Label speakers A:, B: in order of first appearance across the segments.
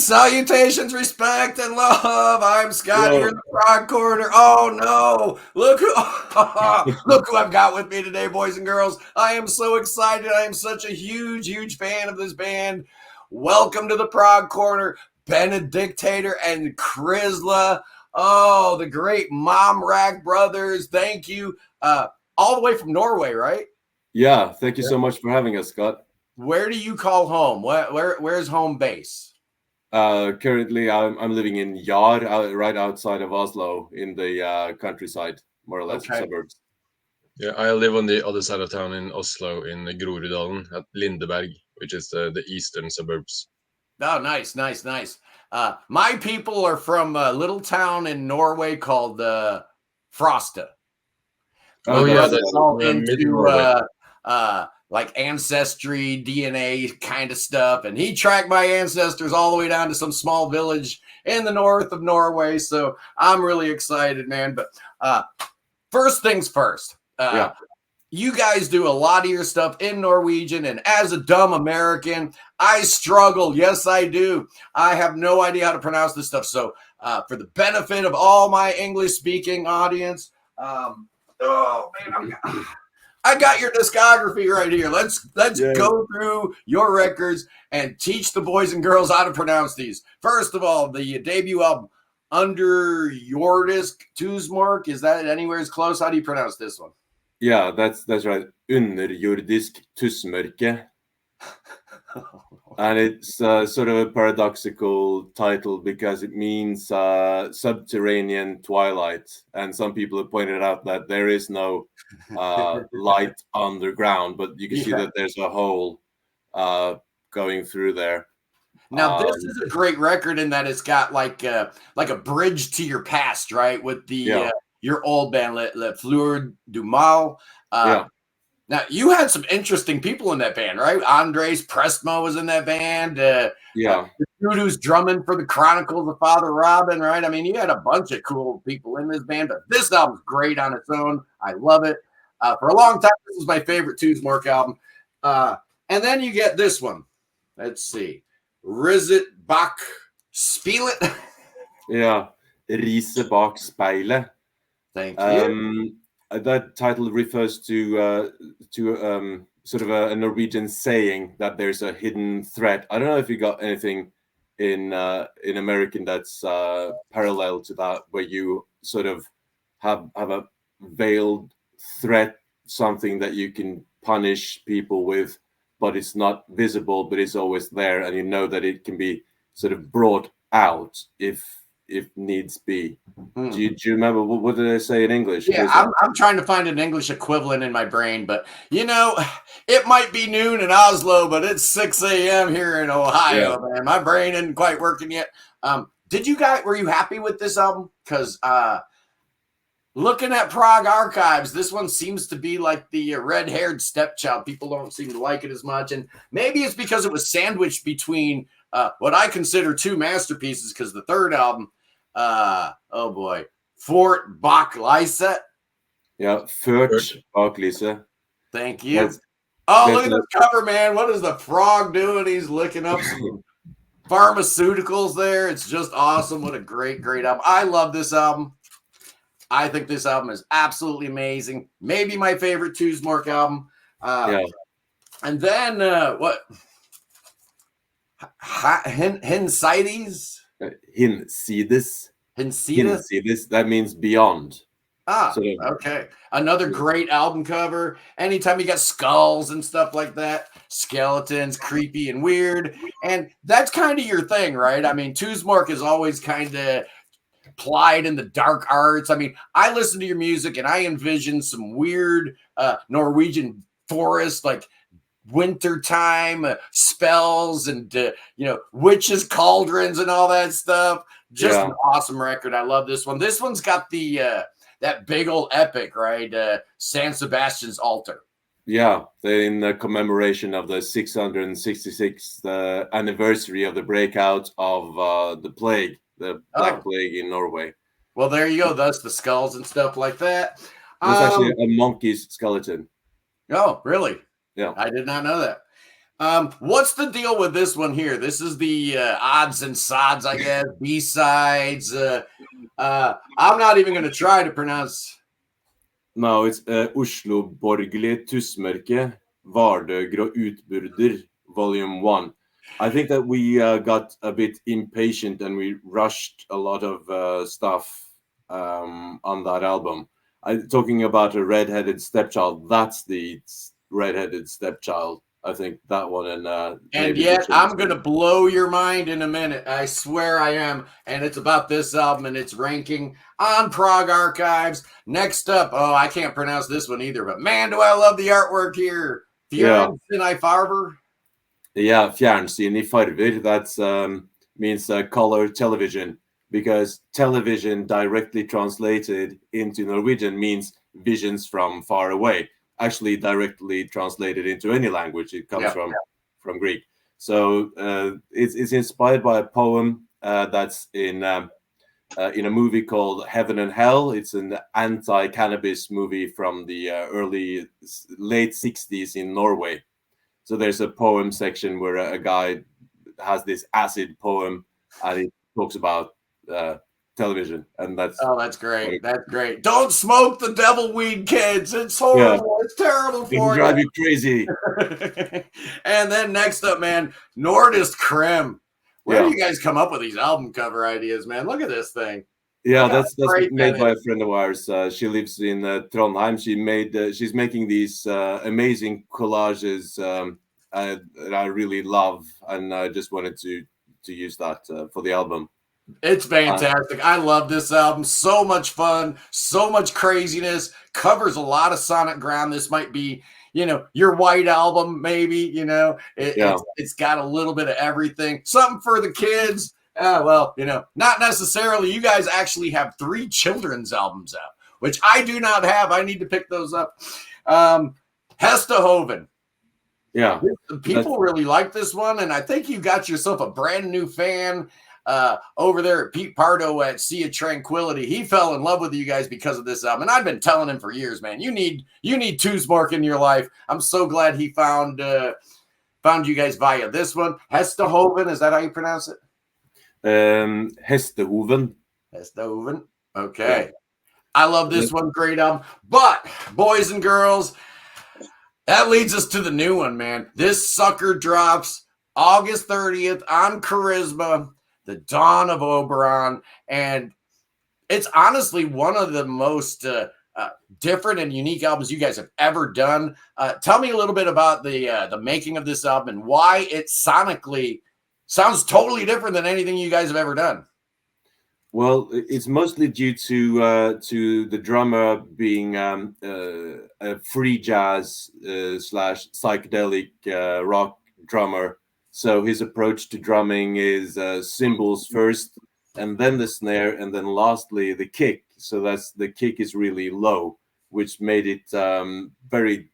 A: salutations, respect, and love. I'm Scott here in the Prog Corner. Oh no! Look who I've got with me today, boys and girls. I am so excited. I am such a huge fan of this band. Welcome to the Prog Corner, Benedictator and Karisma. Oh, the great Mom Rack brothers. Thank you. All the way from Norway, right?
B: Yeah, thank you so much for having us, Scott.
A: Where do you call home? Where's home base?
B: Currently, I'm living in Jar, right outside of Oslo, in the countryside, more or less, suburbs.
C: Yeah, I live on the other side of town in Oslo, in Groruddalen, at Lindeberg, which is the eastern suburbs.
A: Oh, nice. My people are from a little town in Norway called Frosta.
C: Oh yeah,
A: that's all into like ancestry, DNA kind of stuff. And he tracked my ancestors all the way down to some small village in the north of Norway. So I'm really excited, man. But first things first. You guys do a lot of your stuff in Norwegian, and as a dumb American, I struggle. Yes, I do. I have no idea how to pronounce this stuff. So for the benefit of all my English-speaking audience, I got your discography right here. Let's go through your records and teach the boys and girls how to pronounce these. First of all, the debut album, Under Jordisk Tusmørke. Is that anywhere as close? How do you pronounce this one?
B: Yeah, that's right. Underjordisk Tusmørke. And it's sort of a paradoxical title because it means subterranean twilight. And some people have pointed out that there is no light underground, but you can see that there's a hole going through there.
A: Now, this is a great record in that it's got like a bridge to your past, right? With the your old band, Le Fleur du Mal. Now, you had some interesting people in that band, right? Andres Prestmo was in that band. The dude who's drumming for the Chronicles of Father Robin, right? I mean, you had a bunch of cool people in this band, but this album's great on its own. I love it. For a long time, this was my favorite Tusmørke album. And then you get this one. Let's see. Rizet bak speilet.
B: Yeah. Riset bak speilet.
A: Thank you.
B: That title refers to sort of a Norwegian saying that there's a hidden threat. I don't know if you got anything in American that's parallel to that, where you sort of have a veiled threat, something that you can punish people with, but it's not visible, but it's always there, and you know that it can be sort of brought out if needs be. Do you remember what did I say in English?
A: Yeah, I'm trying to find an English equivalent in my brain, but you know, it might be noon in Oslo, but it's 6 a.m. here in Ohio, man. My brain isn't quite working yet. Were you happy with this album? Because looking at Prog Archives, this one seems to be like the red-haired stepchild. People don't seem to like it as much, and maybe it's because it was sandwiched between what I consider two masterpieces, because the third album, Fort Baklyse.
B: Yeah, Fort Baklyse.
A: Thank you. Look at this cover, man. What is the frog doing? He's licking up some pharmaceuticals there. It's just awesome. What a great album. I love this album. I think this album is absolutely amazing. Maybe my favorite Tusmørke album. And then what? Hinsides?
B: Hinsides. That means beyond.
A: Okay. Another great album cover. Anytime you got skulls and stuff like that, skeletons, creepy and weird. And that's kind of your thing, right? I mean, Tusmørke is always kind of plied in the dark arts. I mean, I listen to your music and I envision some weird Norwegian forest, like wintertime spells and witches' cauldrons and all that stuff. Just an awesome record. I love this one. This one's got the that big old epic, right? San Sebastian's altar.
B: Yeah, in the commemoration of the 666th anniversary of the breakout of the plague, the Black Plague in Norway.
A: Well, there you go. Thus the skulls and stuff like that.
B: It's actually a monkey's skeleton.
A: Oh, really?
B: Yeah.
A: I did not know that. What's the deal with this one here? This is the odds and sods, I guess, B-sides. I'm not even going to try to pronounce.
B: No, it's Oslo Borgerlig Tusmørke, Vardøger og Utburder, Volume 1. I think that we got a bit impatient and we rushed a lot of stuff on that album. Talking about a redheaded stepchild, that's the redheaded stepchild. I think that one.
A: And yet I'm going to blow your mind in a minute. I swear I am. And it's about this album and its ranking on Prog Archives. Next up, I can't pronounce this one either, but man, do I love the artwork here. Fjernsyn I farver.
B: Yeah, Fjernsyn I farver. That means color television, because television directly translated into Norwegian means visions from far away. Actually directly translated into any language. It comes from Greek. So it's inspired by a poem that's in a movie called Heaven and Hell. It's an anti-cannabis movie from the late 60s in Norway. So there's a poem section where a guy has this acid poem and it talks about television, and that's
A: great. That's great. Don't smoke the devil weed, kids. It's horrible. It's terrible for you.
B: It'll drive you crazy.
A: And then next up, man, Nordist Krim. Where do you guys come up with these album cover ideas, man? Look at this thing.
B: Yeah, that's made by a friend of ours. She lives in Trondheim. She's making these amazing collages that I really love, and I just wanted to use that for the album.
A: It's fantastic. I love this album. So much fun, so much craziness. Covers a lot of sonic ground. This might be, your white album, maybe. It's got a little bit of everything. Something for the kids. Not necessarily. You guys actually have 3 children's albums out, which I do not have. I need to pick those up. Hestehoven.
B: Yeah.
A: People really like this one, and I think you got yourself a brand new fan. Over there at Pete Pardo at Sea of Tranquility. He fell in love with you guys because of this album. And I've been telling him for years, man, you need Tusmørke in your life. I'm so glad he found you guys via this one. Hestehoven, is that how you pronounce it?
B: Hestehoven.
A: Hestehoven. Okay. Yeah. I love this one. Great album. But, boys and girls, that leads us to the new one, man. This sucker drops August 30th on Karisma. The Dawn of Oberon, and it's honestly one of the most different and unique albums you guys have ever done. Tell me a little bit about the making of this album and why it sonically sounds totally different than anything you guys have ever done.
B: Well, it's mostly due to the drummer being a free jazz / psychedelic rock drummer. So his approach to drumming is cymbals first, and then the snare, and then lastly the kick. So the kick is really low, which made it very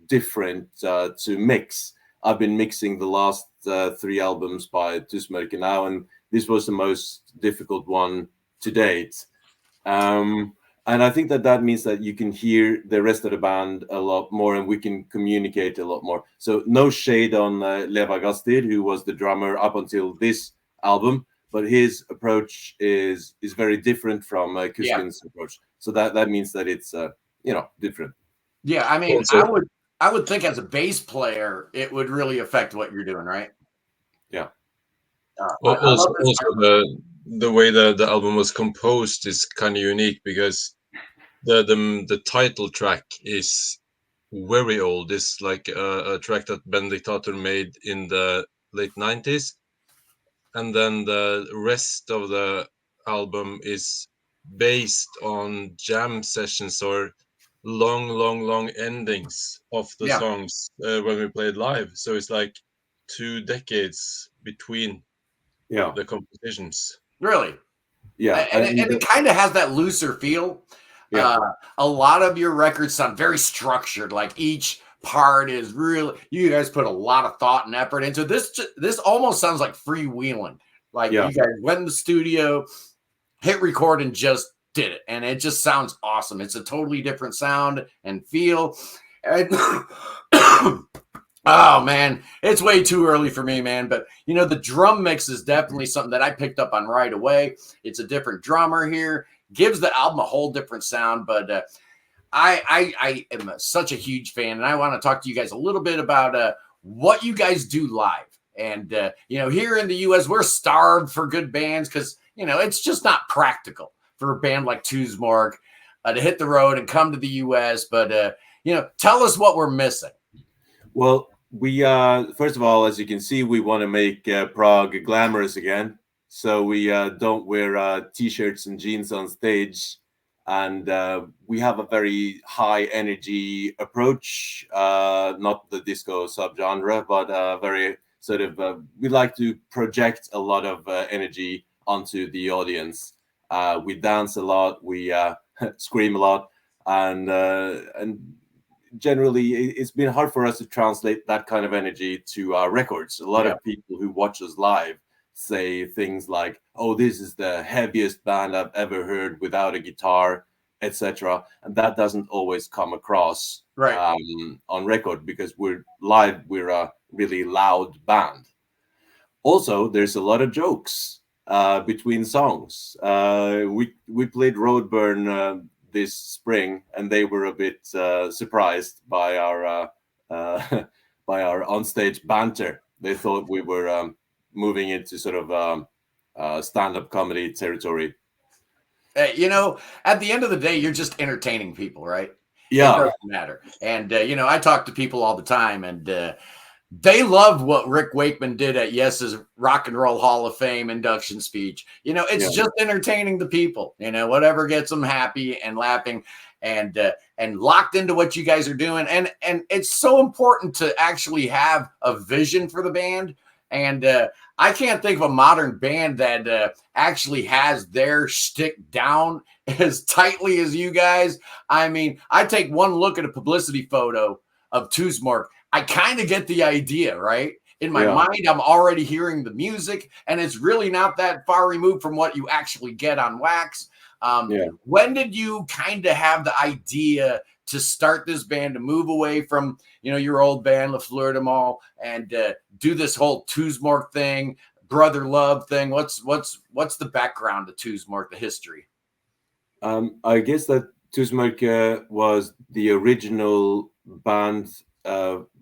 B: different to mix. I've been mixing the last 3 albums by Tusmørke now, and this was the most difficult one to date. And I think that means that you can hear the rest of the band a lot more, and we can communicate a lot more. So no shade on Leva Gastir, who was the drummer up until this album, but his approach is very different from Kuskin's approach. So that means that it's different.
A: Yeah, I mean, I would think as a bass player, it would really affect what you're doing, right?
B: Yeah.
C: Also the way the album was composed is kind of unique, because the title track is very old. It's like a track that Benediktator made in the late 90s, and then the rest of the album is based on jam sessions or long endings of the songs when we played live. So it's like 2 decades between the compositions.
A: Really?
B: Yeah.
A: And it kind of has that looser feel. Yeah. A lot of your records sound very structured. Like each part is really, you guys put a lot of thought and effort into this. This almost sounds like freewheeling. Like you guys went in the studio, hit record, and just did it. And it just sounds awesome. It's a totally different sound and feel. And Oh man, it's way too early for me, man. But the drum mix is definitely something that I picked up on right away. It's a different drummer here, gives the album a whole different sound. But I am such a huge fan, and I want to talk to you guys a little bit about what you guys do live. And here in the U.S., we're starved for good bands because it's just not practical for a band like Tusmørke to hit the road and come to the U.S. But tell us what we're missing.
B: Well, we first of all, as you can see, we want to make Prague glamorous again. So we don't wear t-shirts and jeans on stage, and we have a very high energy approach. Not the disco subgenre, but very sort of. We like to project a lot of energy onto the audience. We dance a lot, we scream a lot, and generally it's been hard for us to translate that kind of energy to our records. A lot of people who watch us live say things like, oh, this is the heaviest band I've ever heard without a guitar, etc. And that doesn't always come across on record, because we're a really loud band. Also, there's a lot of jokes between songs. We played Roadburn this spring, and they were a bit surprised by our by our onstage banter. They thought we were moving into sort of stand-up comedy territory.
A: At the end of the day, you're just entertaining people, right?
B: Yeah,
A: it doesn't matter. And I talk to people all the time, and they love what Rick Wakeman did at Yes's Rock and Roll Hall of Fame induction speech. It's just entertaining the people, whatever gets them happy and laughing and locked into what you guys are doing. And it's so important to actually have a vision for the band. And I can't think of a modern band that actually has their shtick down as tightly as you guys. I mean, I take one look at a publicity photo of Tusmørke, I kind of get the idea, right? In my mind, I'm already hearing the music, and it's really not that far removed from what you actually get on Wax. When did you kind of have the idea to start this band, to move away from, your old band, La Fleur de Mal, and do this whole Tusmørke thing, brother love thing? What's the background of Tusmørke, the history?
B: I guess that Tusmørke was the original band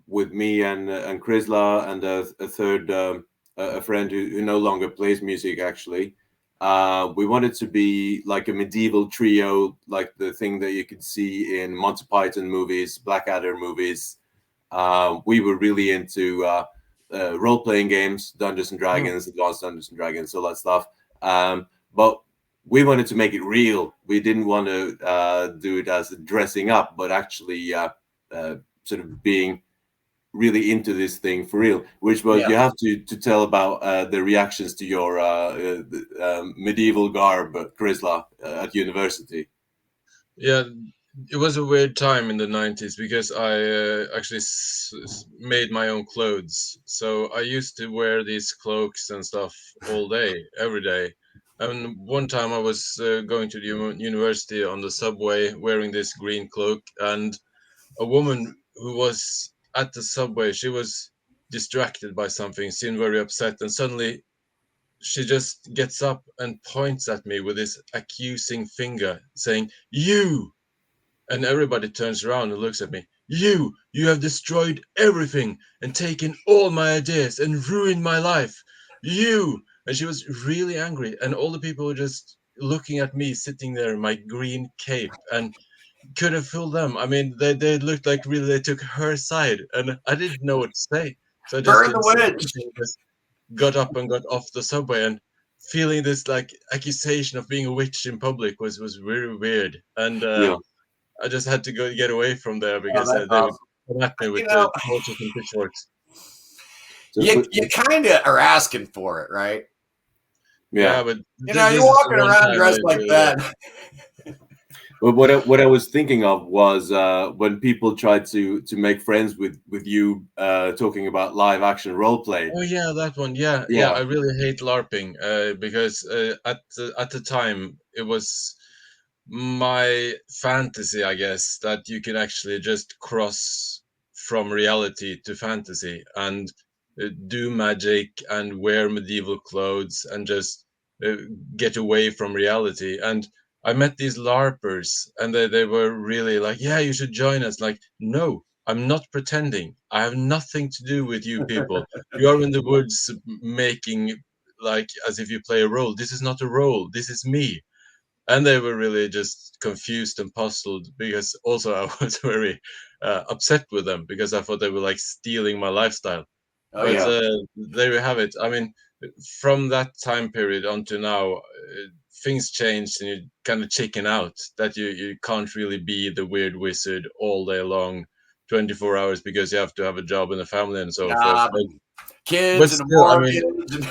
B: with me and Karisma and a third a friend who no longer plays music, actually. We wanted to be like a medieval trio, like the thing that you could see in Monty Python movies, Blackadder movies. We were really into role-playing games, Dungeons and Dragons, Advanced Dungeons and Dragons, all that stuff. But we wanted to make it real. We didn't want to do it as dressing up, but actually sort of being really into this thing for real, which was you have to tell about the reactions to your medieval garb, Karisma, at university.
C: Yeah, it was a weird time in the 90s because I actually made my own clothes. So I used to wear these cloaks and stuff all day, every day. And one time I was going to the university on the subway wearing this green cloak, and a woman who was at the subway, she was distracted by something, seemed very upset, and suddenly she just gets up and points at me with this accusing finger, saying, "You!" And everybody turns around and looks at me. You have destroyed everything and taken all my ideas and ruined my life. You! And she was really angry, and all the people were just looking at me sitting there in my green cape, and could have fooled them. I mean, they looked like really they took her side, and I didn't know what to say. So I just
A: Burn the witch.
C: just got up and got off the subway, and feeling this like accusation of being a witch in public was very weird. And I just had to get away from there because they would come at me with the torches and pitchforks.
A: You kind of are asking for it, right?
C: Yeah, but
A: you're walking around dressed like that.
B: But what I was thinking of was when people tried to make friends with you talking about live action role play.
C: Oh yeah, that one. Yeah. I really hate LARPing because at the time it was my fantasy, I guess, that you could actually just cross from reality to fantasy and do magic and wear medieval clothes and just get away from reality. And I met these LARPers, and they were really like, yeah, you should join us. Like, no, I'm not pretending. I have nothing to do with you people. You are in the woods making like as if you play a role. This is not a role. This is me. And they were really just confused and puzzled, because also I was very upset with them, because I thought they were like stealing my lifestyle.
A: Oh
C: But
A: yeah.
C: there you have it. I mean, from that time period until now, things changed, and you kind of chicken out that you can't really be the weird wizard all day long, 24 hours, because you have to have a job and a family and so forth.
A: Job and
C: But
A: kids and a
C: still, I mean,
A: mortgage.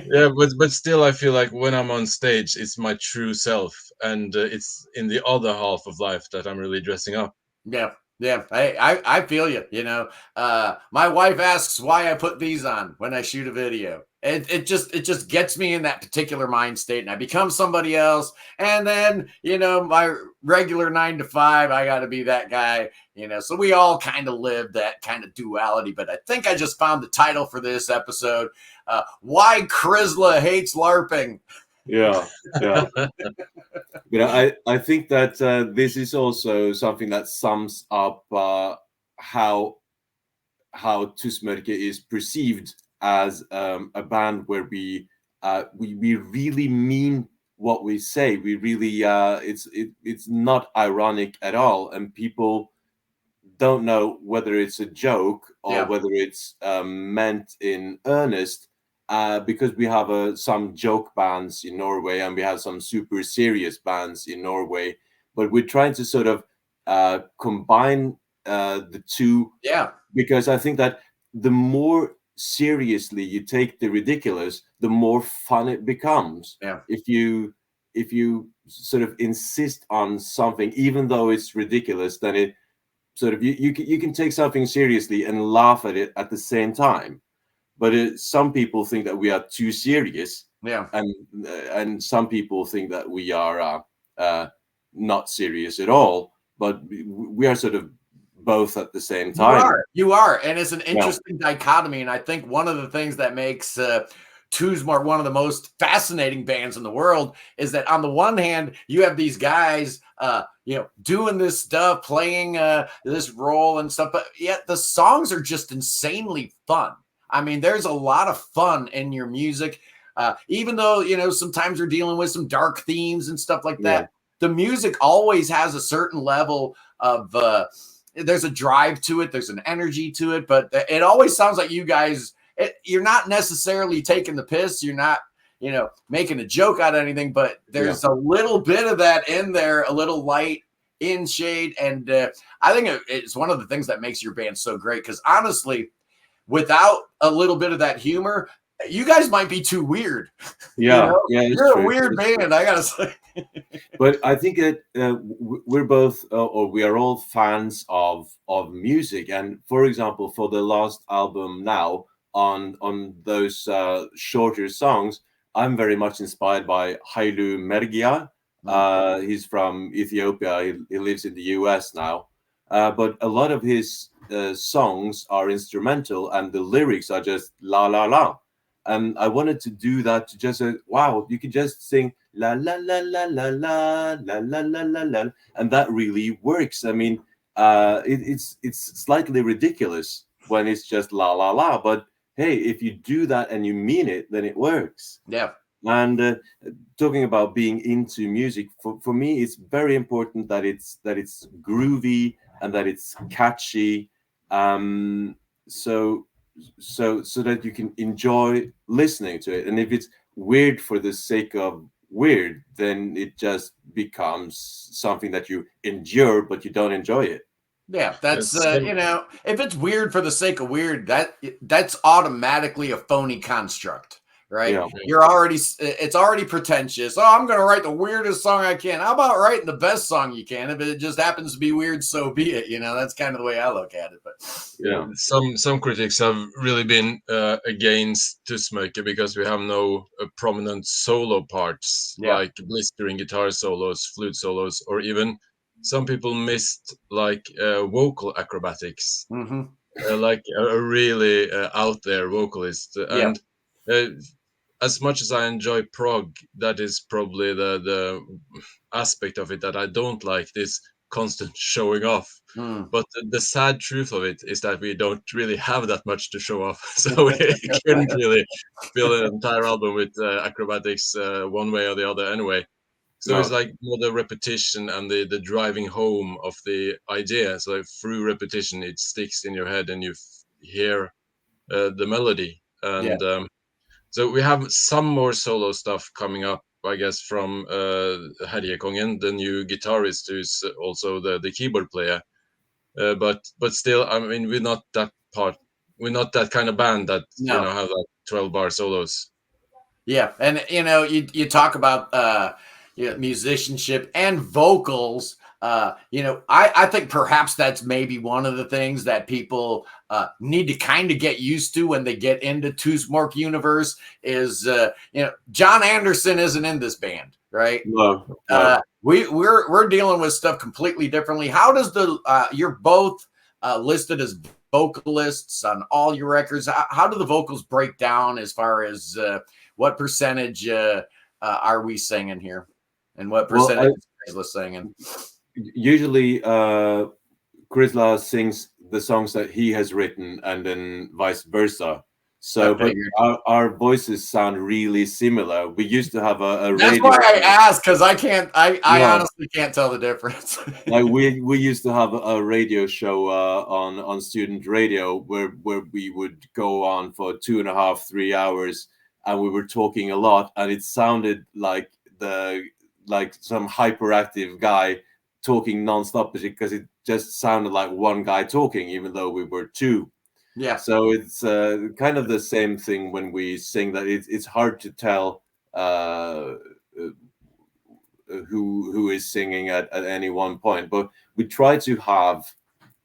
C: yeah, but still, I feel like when I'm on stage, it's my true self, and it's in the other half of life that I'm really dressing up.
A: Yeah, yeah. I feel you. You know, my wife asks why I put these on when I shoot a video. It just gets me in that particular mind state, and I become somebody else. And then, you know, my regular 9 to 5, I got to be that guy. You know, so we all kind of live that kind of duality. But I think I just found the title for this episode: "Why Karisma Hates LARPing."
B: Yeah, yeah. You know, I think that this is also something that sums up how Tusmørke is perceived as a band where we really mean what we say. We really it's not ironic at all, and people don't know whether it's a joke or
A: Yeah.
B: whether it's meant in earnest. Because we have some joke bands in Norway, and we have some super serious bands in Norway, but we're trying to sort of combine the two,
A: Yeah.
B: because I think that the more seriously you take the ridiculous, the more fun it becomes.
A: Yeah.
B: If you sort of insist on something, even though it's ridiculous, then it sort of you can take something seriously and laugh at it at the same time. But some people think that we are too serious,
A: Yeah.
B: and some people think that we are not serious at all. But we are sort of both at the same time.
A: You are, and it's an
B: Yeah.
A: interesting dichotomy. And I think one of the things that makes Tusmørke one of the most fascinating bands in the world is that on the one hand, you have these guys, you know, doing this stuff, playing this role and stuff, but yet the songs are just insanely fun. I mean, there's a lot of fun in your music, even though, you know, sometimes we're dealing with some dark themes and stuff like that.
B: Yeah.
A: The music always has a certain level of there's a drive to it, there's an energy to it, but it always sounds like you guys, you're not necessarily taking the piss, you're not, you know, making a joke out of anything, but there's a little bit of that in there, a little light in shade. And I think it's one of the things that makes your band so great, because honestly, without a little bit of that humor, you guys might be too weird.
B: Yeah,
A: you know?
B: yeah, it's
A: You're
B: true.
A: a weird band, I gotta say.
B: But I think that we're both, or we are all fans of music. And for example, for the last album now, on those shorter songs, I'm very much inspired by Hailu Mergia. He's from Ethiopia. He lives in the US now. But a lot of his songs are instrumental, and the lyrics are just la la la. And I wanted to do that, to just wow, you can just sing la la la la la la la la la la la, and that really works. I mean, it's slightly ridiculous when it's just la la la, but hey, if you do that and you mean it, then it works.
A: Yeah.
B: And talking about being into music, for me, it's very important that it's groovy and that it's catchy, so that you can enjoy listening to it. And if it's weird for the sake of weird, then it just becomes something that you endure, but you don't enjoy it.
A: Yeah, that's you know, if it's weird for the sake of weird, that's automatically a phony construct, right?
B: Yeah.
A: It's already pretentious. Oh, I'm gonna write the weirdest song I can. How about writing the best song you can? If it just happens to be weird, so be it. You know, that's kind of the way I look at it. But
C: yeah, some critics have really been against Tusmørke because we have no prominent solo parts, like blistering guitar solos, flute solos, or even some people missed like vocal acrobatics,
A: Mm-hmm.
C: like a really out there vocalist.
A: Yeah.
C: And as much as I enjoy prog, that is probably the aspect of it that I don't like, this constant showing off.
A: Mm.
C: But the sad truth of it is that we don't really have that much to show off, so we couldn't really fill an entire album with acrobatics one way or the other anyway. So it's
B: No.
C: like more the repetition and the driving home of the idea. So through repetition, it sticks in your head and you hear the melody.
A: Yeah.
C: And so we have some more solo stuff coming up, I guess, from Herjekongen, the new guitarist who's also the keyboard player. But still, I mean, we're not that part. We're not that kind of band that
A: No.
C: have like 12-bar solos.
A: Yeah, and you talk about musicianship and vocals. I think perhaps that's maybe one of the things that people need to kind of get used to when they get into Tusmørke universe is John Anderson isn't in this band, right?
B: No.
A: We're dealing with stuff completely differently. How does you're both listed as vocalists on all your records? How do the vocals break down as far as what percentage are we singing here, and what percentage is Krisla singing?
B: Usually, Krisla sings the songs that he has written, and then vice versa. So, but our voices sound really similar. We used to have a
A: That's
B: radio
A: why I
B: show.
A: asked, because I honestly can't tell the difference.
B: Like we used to have a radio show on student radio where we would go on for 2.5, 3 hours, and we were talking a lot, and it sounded like some hyperactive guy talking nonstop, because it just sounded like one guy talking, even though we were two.
A: Yeah.
B: So it's kind of the same thing when we sing, that it's hard to tell who is singing at any one point. But we try to have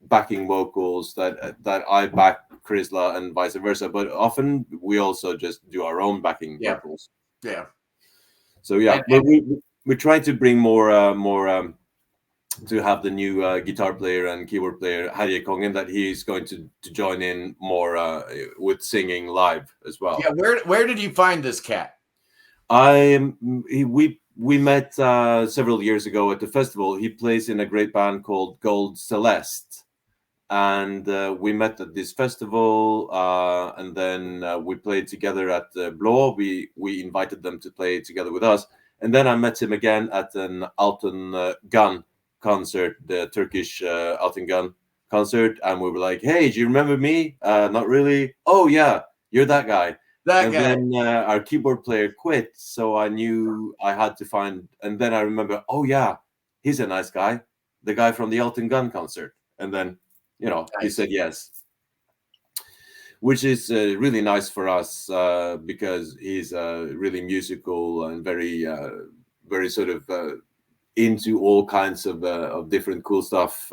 B: backing vocals that I back Krisla and vice versa. But often we also just do our own backing vocals.
A: Yeah.
B: So yeah, but we try to bring more to have the new guitar player and keyboard player Herjekongen, that he's going to join in more with singing live as well.
A: Yeah, where did you find this cat?
B: We met several years ago at the festival. He plays in a great band called Gold Celeste, and we met at this festival, and then we played together at Blå. We invited them to play together with us, and then I met him again at an Alton Gun concert, the Turkish Alton Gun concert, and we were like, "Hey, do you remember me?" Not really. "Oh yeah, you're that guy." Then our keyboard player quit, so I knew I had to find. And then I remember, "Oh yeah, he's a nice guy, the guy from the Alton Gun concert." And then he said yes, which is really nice for us because he's really musical and very sort of into all kinds of different cool stuff.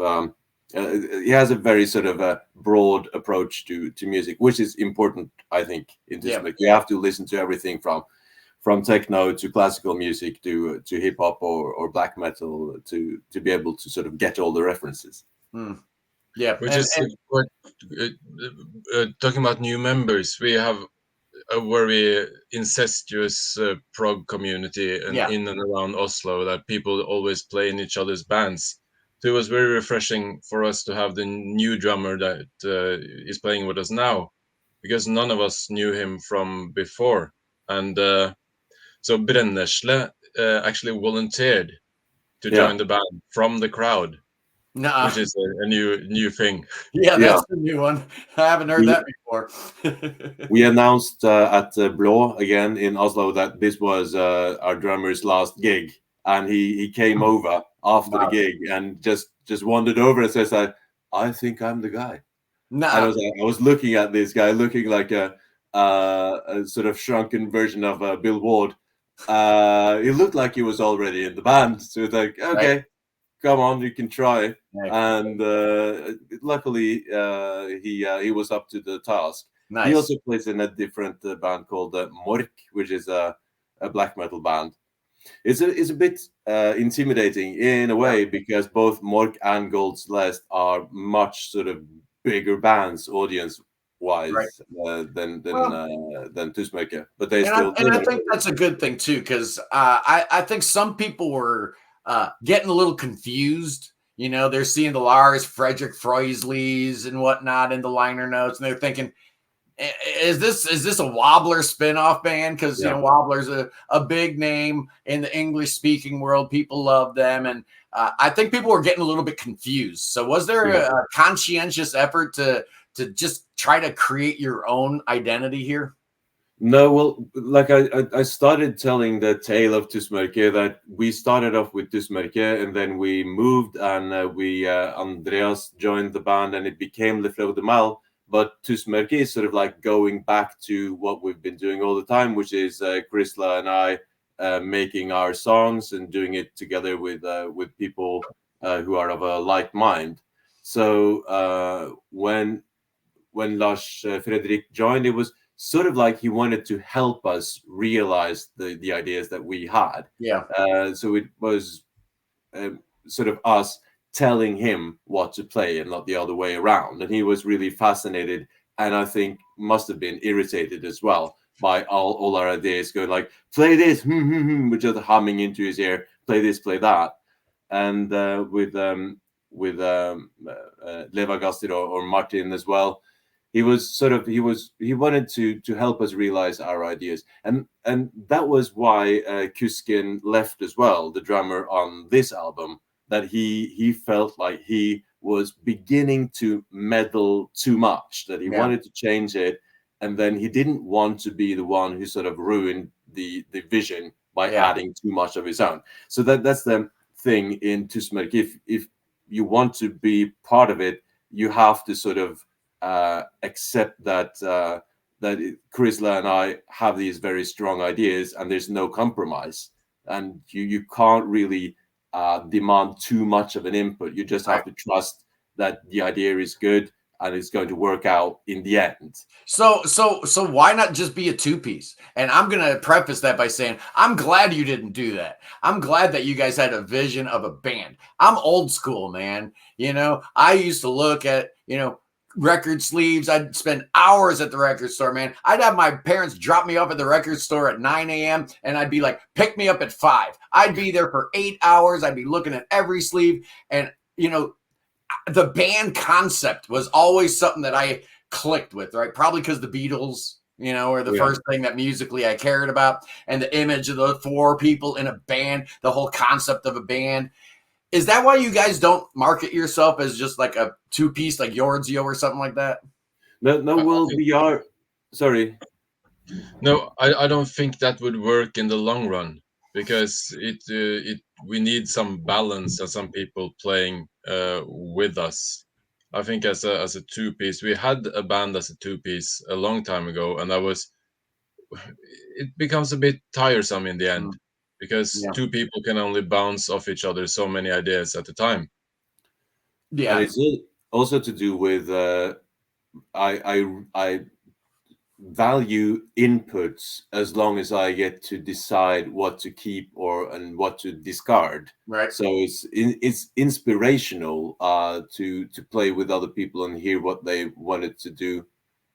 B: He has a very sort of a broad approach to music, which is important, I think, in this. Like, you have to listen to everything from techno to classical music to hip hop or black metal to be able to sort of get all the references.
A: Yeah,
C: which is quite talking about new members. We have a very incestuous prog community in and around Oslo, that people always play in each other's bands. So it was very refreshing for us to have the new drummer that is playing with us now, because none of us knew him from before. And so Brennesle actually volunteered to join the band from the crowd, which is a new thing.
A: Yeah, that's a new one. I haven't heard that before.
B: We announced at Blå again in Oslo that this was our drummer's last gig, and he came over after the gig and just wandered over and says, "I think I'm the guy." And I was looking at this guy, looking like a sort of shrunken version of Bill Ward. He looked like he was already in the band, so it's like, okay, come on, you can try. And luckily, he was up to the task. He also plays in a different band called Mork, which is a black metal band. It's a bit intimidating in a way, because both Mork and Gold Celeste are much sort of bigger bands audience wise than Tusmørke, but they still.
A: I think that's a good thing too, because I think some people were getting a little confused. You know, they're seeing the Lars Frederick Freusleys and whatnot in the liner notes, and they're thinking, is this a Wobbler spinoff band? Because you know, Wobbler's a big name in the English speaking world. People love them, and I think people were getting a little bit confused. So was there a conscientious effort to just try to create your own identity here?
B: No, well, like I started telling the tale of Tusmørke, that we started off with Tusmørke, and then we moved, and Andreas joined the band, and it became Le Fleur de Mal. But Tusmørke is sort of like going back to what we've been doing all the time, which is Karisma and I making our songs and doing it together with people who are of a like mind. So when Lars Fredrik joined, it was sort of like he wanted to help us realize the ideas that we had.
A: Yeah.
B: So it was sort of us telling him what to play and not the other way around. And he was really fascinated, and I think must have been irritated as well by all our ideas, going like, play this, which just humming into his ear, play this, play that. And with Leva Gastir or Martin as well, he wanted to help us realize our ideas, and that was why Kuskin left as well, the drummer on this album, that he felt like he was beginning to meddle too much, that he wanted to change it, and then he didn't want to be the one who sort of ruined the vision by adding too much of his own. So that's the thing in Tusmørke. If you want to be part of it, you have to sort of accept that Karisma and I have these very strong ideas, and there's no compromise, and you can't really demand too much of an input. You just have to trust that the idea is good and it's going to work out in the end.
A: So why not just be a two-piece? And I'm going to preface that by saying, I'm glad you didn't do that. I'm glad that you guys had a vision of a band. I'm old school, man. You know, I used to look at, you know, record sleeves. I'd spend hours at the record store, man. I'd have my parents drop me off at the record store at 9 a.m. and I'd be like, pick me up at 5. I'd be there for 8 hours. I'd be looking at every sleeve. And, you know, the band concept was always something that I clicked with, right? Probably because the Beatles, you know, are the first thing that musically I cared about. And the image of the 4 people in a band, the whole concept of a band. Is that why you guys don't market yourself as just like a two-piece, like Yorzio or something like that?
B: No, well, we are. Sorry.
C: No, I don't think that would work in the long run, because we need some balance and some people playing with us. I think as a two-piece, we had a band as a two-piece a long time ago, and it becomes a bit tiresome in the end. Because 2 people can only bounce off each other so many ideas at a time.
B: Yeah, and it's also to do with I value inputs as long as I get to decide what to keep and what to discard.
A: Right.
B: So it's inspirational to play with other people and hear what they wanted to do,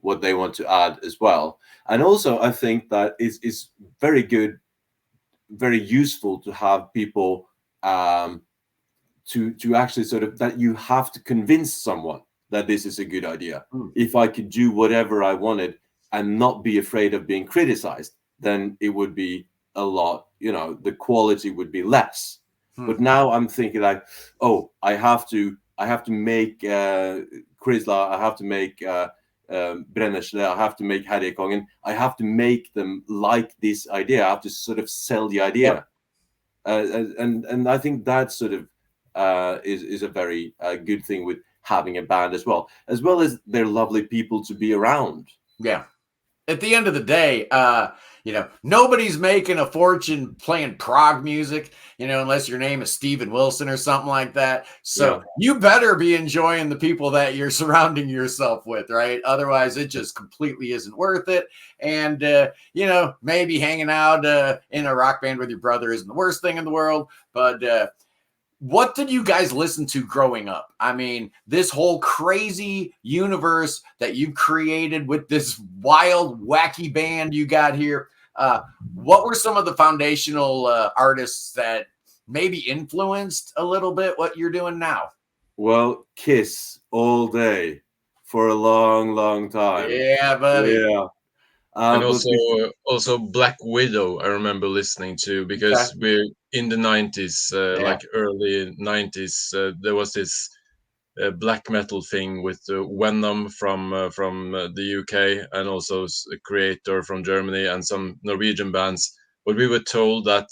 B: what they want to add as well. And also, I think that it's very good, very useful to have people to actually sort of, that you have to convince someone that this is a good idea. If I could do whatever I wanted and not be afraid of being criticized, then it would be a lot, you know, the quality would be less. But now I'm thinking like, oh, I have to make Krisla, I have to make Brennesle, I have to make Herrekongen, I have to make them like this idea. I have to sort of sell the idea. And I think that sort of is a very good thing with having a band as well as they're lovely people to be around.
A: Yeah. At the end of the day, Nobody's making a fortune playing prog music, unless your name is Steven Wilson or something like that. So you better be enjoying the people that you're surrounding yourself with, right? Otherwise, it just completely isn't worth it. And, maybe hanging out in a rock band with your brother isn't the worst thing in the world. But what did you guys listen to growing up? I mean, this whole crazy universe that you created with this wild, wacky band you got here. What were some of the foundational artists that maybe influenced a little bit what you're doing now?
B: Well, Kiss all day for a long, long time.
A: Yeah, buddy.
B: Yeah.
C: And also Black Widow, I remember listening to, because we're in the 90s, like early 90s, there was this black metal thing with Venom from the UK, and also a creator from Germany and some Norwegian bands. But we were told that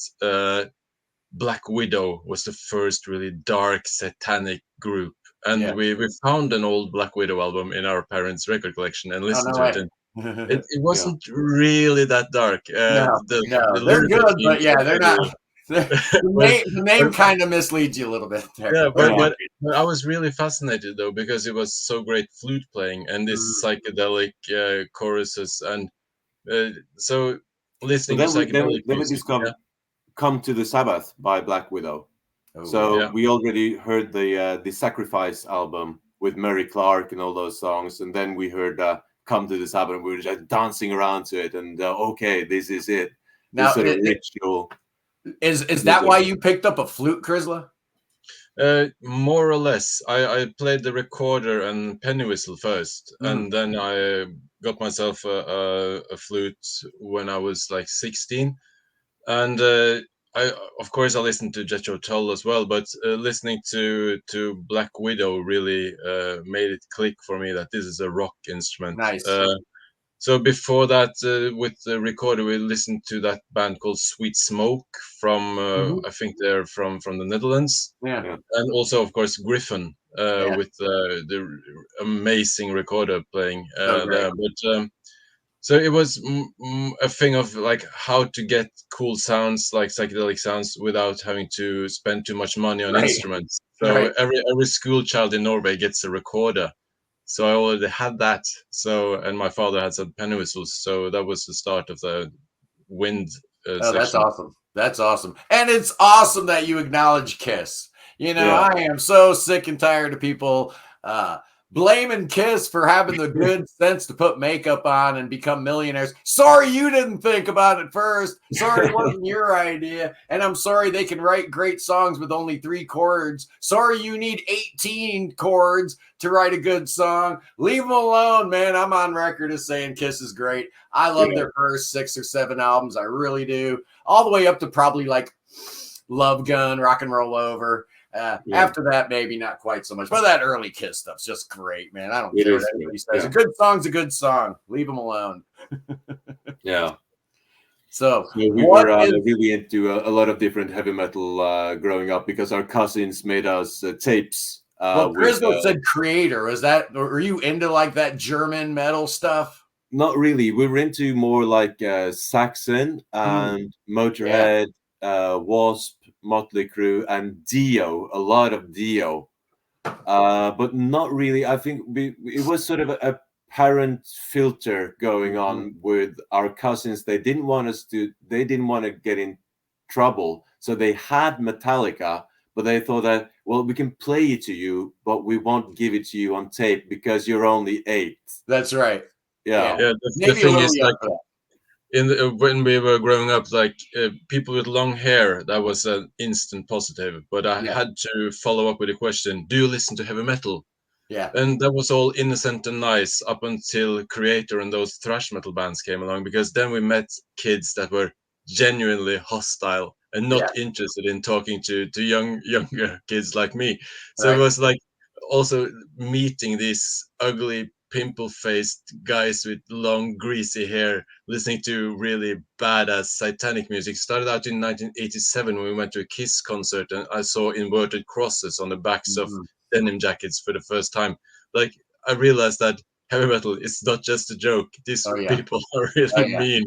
C: Black Widow was the first really dark satanic group. And we found an old Black Widow album in our parents' record collection and listened to it. And it wasn't really that dark.
A: No, they're good, but they're not. The name kind of misleads you a little bit there.
C: Yeah, but I was really fascinated though, because it was so great flute playing and this psychedelic choruses, and so listening to psychedelic music.
B: Come to the Sabbath by Black Widow. We already heard the Sacrifice album with Mary Clark and all those songs, and then we heard Come to the Sabbath, and we were just dancing around to it, and okay, this is it. Now, sort of ritual.
A: Is that why you picked up a flute, Karisma?
C: More or less. I played the recorder and penny whistle first, and then I got myself a flute when I was like 16. And of course, I listened to Jethro Tull as well, but listening to Black Widow really made it click for me that this is a rock instrument.
A: Nice.
C: So before that, with the recorder, we listened to that band called Sweet Smoke from, I think they're from the Netherlands.
A: Yeah.
C: And also, of course, Griffin with the amazing recorder playing there. But so it was a thing of like how to get cool sounds, like psychedelic sounds, without having to spend too much money on instruments. So every school child in Norway gets a recorder. So I already had that. So, and my father had some penny whistles. So that was the start of the wind section.
A: That's awesome. That's awesome. And it's awesome that you acknowledge Kiss. I am so sick and tired of people blaming Kiss for having the good sense to put makeup on and become millionaires. Sorry you didn't think about it first. Sorry it wasn't your idea. And I'm sorry they can write great songs with only 3 chords. Sorry you need 18 chords to write a good song. Leave them alone, man. I'm on record as saying Kiss is great. I love their first 6 or 7 albums. I really do. All the way up to probably like Love Gun, Rock and Roll Over. After that, maybe not quite so much, but that early Kiss stuff's just great, man. I don't care what anybody says. A good song's a good song. Leave them alone. So
B: we were really into a lot of different heavy metal growing up, because our cousins made us tapes.
A: Well, Karisma said creator. Were you into like that German metal stuff?
B: Not really. We were into more like Saxon and Motorhead, Wasp, Motley Crue, and Dio, a lot of Dio, but not really. I think it was sort of a parent filter going on with our cousins. They didn't want to get in trouble, so they had Metallica, but they thought that, well, we can play it to you, but we won't give it to you on tape because you're only 8.
A: That's right.
C: The thing is, like, when we were growing up, like people with long hair, that was an instant positive. But I had to follow up with a question: do you listen to heavy metal?
A: Yeah.
C: And that was all innocent and nice up until Creator and those thrash metal bands came along, because then we met kids that were genuinely hostile and not interested in talking to younger kids like me. So it was like also meeting these ugly, pimple-faced guys with long, greasy hair, listening to really badass satanic music. Started out in 1987 when we went to a Kiss concert, and I saw inverted crosses on the backs of denim jackets for the first time. Like, I realized that heavy metal is not just a joke. These
A: Oh yeah.
C: people are really
A: Oh, yeah.
C: mean.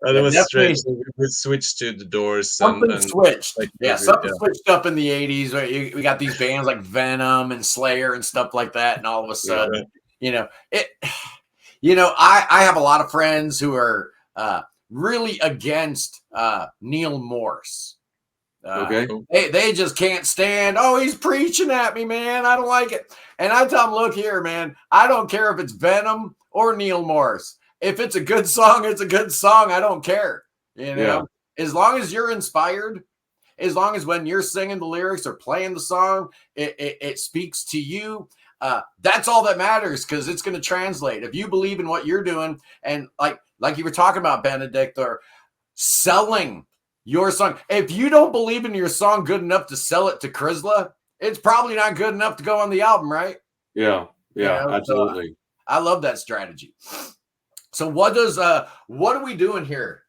C: And
A: Yeah,
C: it was
A: definitely.
C: strange. So we switched to the Doors
A: Something
C: and
A: switched.
C: like
A: Yeah,
C: David,
A: something switched up in the 80s. Right? We got these bands like Venom and Slayer and stuff like that. And all of a sudden, you know, I have a lot of friends who are really against Neil Morse.
B: Okay.
A: They just can't stand, oh, he's preaching at me, man. I don't like it. And I tell them, look here, man, I don't care if it's Venom or Neil Morse. If it's a good song, it's a good song. I don't care. You know, as long as you're inspired, as long as when you're singing the lyrics or playing the song, it speaks to you. That's all that matters, because it's going to translate. If you believe in what you're doing, and like you were talking about, Benedict, or selling your song. If you don't believe in your song good enough to sell it to Karisma, it's probably not good enough to go on the album, right?
B: Yeah, absolutely.
A: So I love that strategy. So what are we doing here?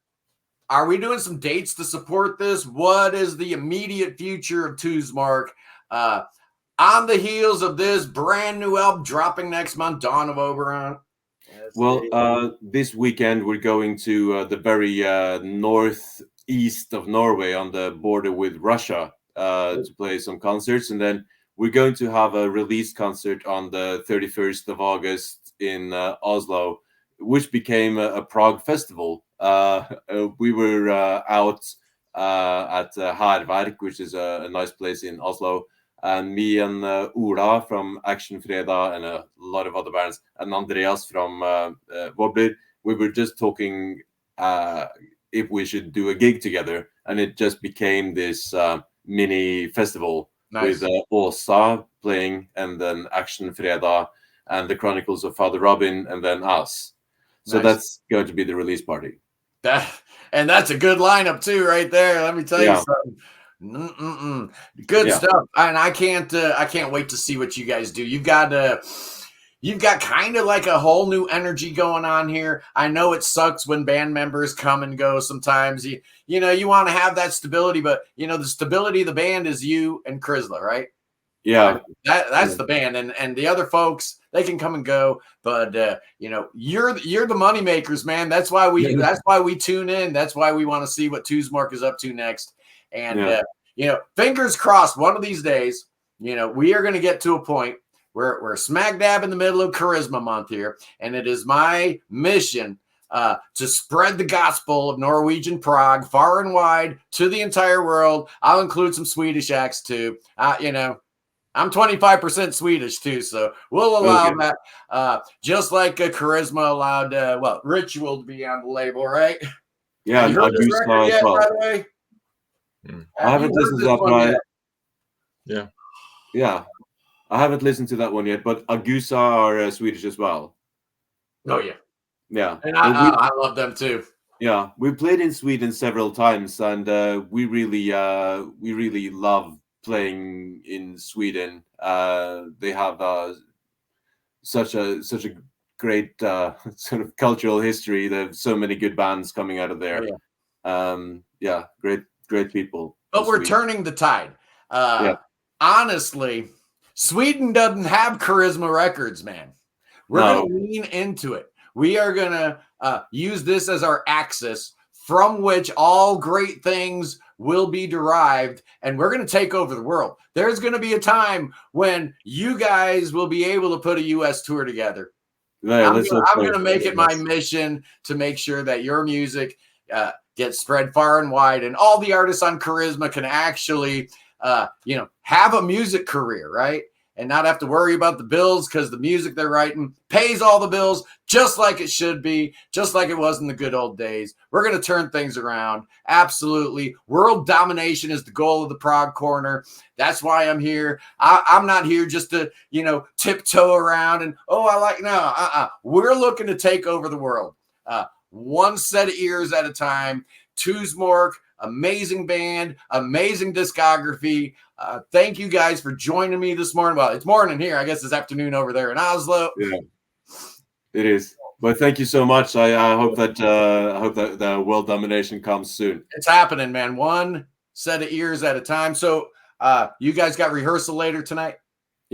A: Are we doing some dates to support this? What is the immediate future of Tusmørke? On the heels of this brand new album dropping next month, Dawn of Oberon.
B: Well, this weekend we're going to the very northeast of Norway, on the border with Russia, to play some concerts, and then we're going to have a release concert on the 31st of August in Oslo, which became a Prague festival. We were out at Hærverk, which is a nice place in Oslo. And me and Ola from Action Freda and a lot of other bands, and Andreas from Wobbler, we were just talking if we should do a gig together. And it just became this mini festival with Åsa playing, and then Action Freda and the Chronicles of Father Robin, and then us. So that's going to be the release party.
A: And that's a good lineup too, right there. Let me tell you something. Good stuff. And I can't wait to see what you guys do. You've got kind of like a whole new energy going on here. I know it sucks when band members come and go sometimes. You know, you want to have that stability, but you know, the stability of the band is you and Karisma, right?
B: Yeah.
A: That's the band, and the other folks, they can come and go, but you know, you're the money makers, man. That's why we tune in. That's why we want to see what Tusmørke is up to next. And you know, fingers crossed, one of these days, you know, we are going to get to a point where we're smack dab in the middle of Karisma month here, and it is my mission to spread the gospel of Norwegian Prague far and wide to the entire world. I'll include some Swedish acts too. You know, I'm 25% Swedish too, so we'll allow that. Just like Karisma allowed Ritual to be on the label, right?
B: Yeah,
A: you heard this record yet, by the way?
B: I haven't listened to that one
C: yet.
B: Yeah, I haven't listened to that one yet, but Agusa are Swedish as well.
A: Oh yeah,
B: yeah,
A: and I love them too.
B: Yeah, we played in Sweden several times, and we really love playing in Sweden. They have such a great sort of cultural history. They have so many good bands coming out of there. Great people.
A: But we're turning the tide. Honestly, Sweden doesn't have Karisma Records, man. We're going to lean into it. We are going to use this as our axis from which all great things will be derived, and we're going to take over the world. There's going to be a time when you guys will be able to put a U.S. tour together. I'm going to make it my mission to make sure that your music gets spread far and wide, and all the artists on Karisma can actually, have a music career, right? And not have to worry about the bills, because the music they're writing pays all the bills just like it should be, just like it was in the good old days. We're going to turn things around. Absolutely. World domination is the goal of the Prague Corner. That's why I'm here. I'm not here just to, tiptoe around and, we're looking to take over the world. One set of ears at a time. Tusmørke, amazing band, amazing discography. Thank you guys for joining me this morning. Well, it's morning here. I guess it's afternoon over there in Oslo.
B: Yeah, it is. But thank you so much. I hope that the world domination comes soon.
A: It's happening, man. One set of ears at a time. So you guys got rehearsal later tonight?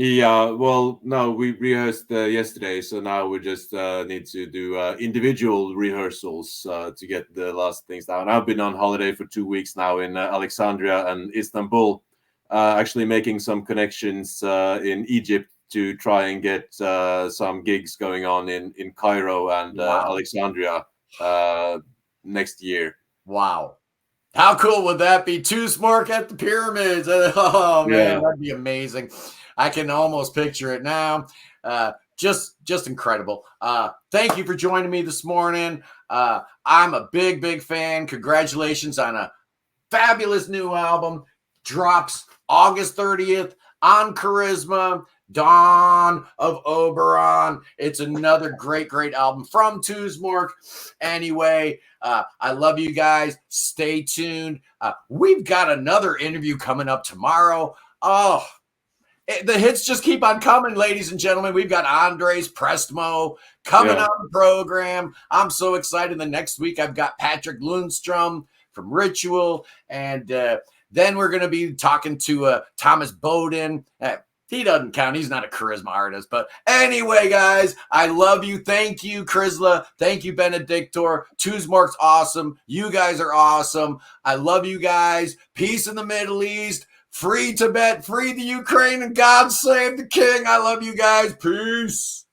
B: Yeah, well, no, we rehearsed yesterday, so now we just need to do individual rehearsals to get the last things down. I've been on holiday for 2 weeks now in Alexandria and Istanbul, actually making some connections in Egypt to try and get some gigs going on in Cairo and Alexandria next year.
A: Wow. How cool would that be? Tusmørke at the pyramids. Oh, man, that'd be amazing. I can almost picture it now. Just incredible. Thank you for joining me this morning. I'm a big fan. Congratulations on a fabulous new album. Drops August 30th on Karisma. Dawn of Oberon. It's another great album from Tusmørke. Anyway, I love you guys. Stay tuned. We've got another interview coming up tomorrow. Oh, the hits just keep on coming, ladies and gentlemen. We've got Andres Prestmo coming on the program. I'm so excited. The next week, I've got Patrick Lundstrom from Ritual. And then we're going to be talking to Thomas Bowden. He doesn't count. He's not a charisma artist. But anyway, guys, I love you. Thank you, Krisla. Thank you, Benedictor. Tusmørke's awesome. You guys are awesome. I love you guys. Peace in the Middle East. Free Tibet. Free the Ukraine. And God save the king. I love you guys. Peace.